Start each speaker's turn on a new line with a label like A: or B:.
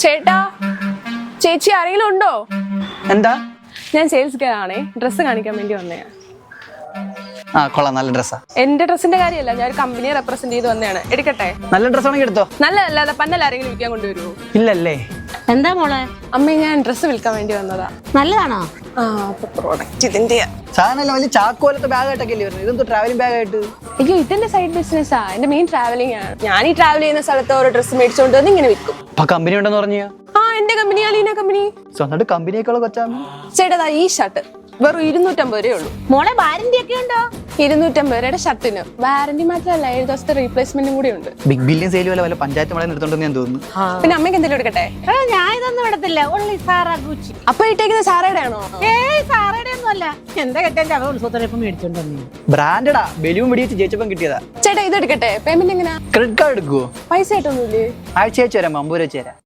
A: ചേട്ടാ ചേച്ചി ആരെങ്കിലും ഉണ്ടോ?
B: എന്താ?
A: ഞാൻ സെയിൽസ് ഗേൾ ആണേ, ഡ്രസ്സ് കാണിക്കാൻ വേണ്ടി വന്നതാണ്.
B: ആ കൊള്ളാം, നല്ല ഡ്രസ്സാ.
A: എന്റെ ഡ്രസ്സിന്റെ കാര്യമല്ല, ഞാൻ ഒരു കമ്പനിയെ റെപ്രസെന്റ് ചെയ്ത് വന്നതാണ്. എടുക്കട്ടെ?
B: നല്ല ഡ്രസ് ആണെങ്കിൽ എടുത്തോ.
A: നല്ലതല്ലാതെ പന്നല്ല ആരെങ്കിലും വിൽക്കാൻ കൊണ്ടുവരുമോ?
B: ഇല്ലല്ലേ.
C: എന്താ മോളെ?
A: അമ്മ, ഞാൻ ഡ്രസ്സ് വിൽക്കാൻ വേണ്ടി വന്നതാ.
C: നല്ലതാണോ?
A: ആ, അപ്പൊ പ്രോഡക്റ്റ് ഇതിന്റെ.
B: സാധനം വലിയ ചാക്കോലത്തെ ബാഗ് ആയിട്ടൊക്കെ അല്ലേ വരുന്നത്, ഇതെന്തോ ട്രാവലിംഗ് ബാഗ് ആയിട്ട്?
A: അയ്യോ, ഇതെന്റെ സൈഡ് ബിസിനസ്സാ. എന്റെ മെയിൻ ട്രാവലിംഗ് ആണ്. ഞാൻ ഈ ട്രാവൽ ചെയ്യുന്ന സ്ഥലത്ത് ഓരോ ഡ്രസ്സ് മേടിച്ചോണ്ട് വന്ന് ഇങ്ങനെ വിൽക്കും.
B: അപ്പൊ കമ്പനി ഉണ്ടെന്ന് പറഞ്ഞാ?
A: ആ, എന്റെ കമ്പനി, അലീന കമ്പനി.
B: സ്വന്തമായിട്ട് കമ്പനിയൊക്കെ കൊച്ചാമി.
A: ചേട്ടാ, ഈ ഷർട്ട് വെറും 250 രൂപയേ ഉള്ളൂ.
C: മോളെ വാരന്റി ഒക്കെ ഉണ്ടോ?
A: 250 രൂപയുടെ ഷർട്ടിന് വാറന്റി മാത്രമല്ല, 7 ദിവസത്തെ റീപ്ലേസ്മെന്റും കൂടി ഉണ്ട്.
B: ബിഗ് ബില്യൺ സെയിൽ വല്ല പഞ്ചായത്ത് മഴ നിർത്തോണ്ടെന്ന് ഞാൻ തോന്നുന്നു.
A: പിന്നെ അമ്മയ്ക്ക് എന്തെങ്കിലും എടുക്കട്ടെ?
C: ഞാൻ ഇതൊന്നും ഇടത്തില്ല. ഉള്ളി സാറാ ഗുച്ചി.
A: അപ്പൊ ഇട്ടേക്കുന്ന സാറയുടെ ആണോ?
C: ഏയ് സാറയുടെ ഒന്നും അല്ല. എന്താ കെട്ടാൻ ചവ ഉത്സവത്തോടൊപ്പം മേടിച്ചോണ്ട് വന്നു.
B: ബ്രാൻഡഡാ, ബലൂൺ പിടിച്ച് ജയിച്ചപ്പം കിട്ടിയതാ.
A: ചേട്ടാ, ഇത് എടുക്കട്ടെ? പേയ്മെന്റ് എങ്ങനെയാ?
B: ക്രെഡിറ്റ് കാർഡ് എടുക്കുവോ?
A: പൈസ ആയിട്ടൊന്നുമില്ലേ?
B: ആഴ്ച അയച്ചു തരാം, 50 രൂപ വെച്ച് തരാം.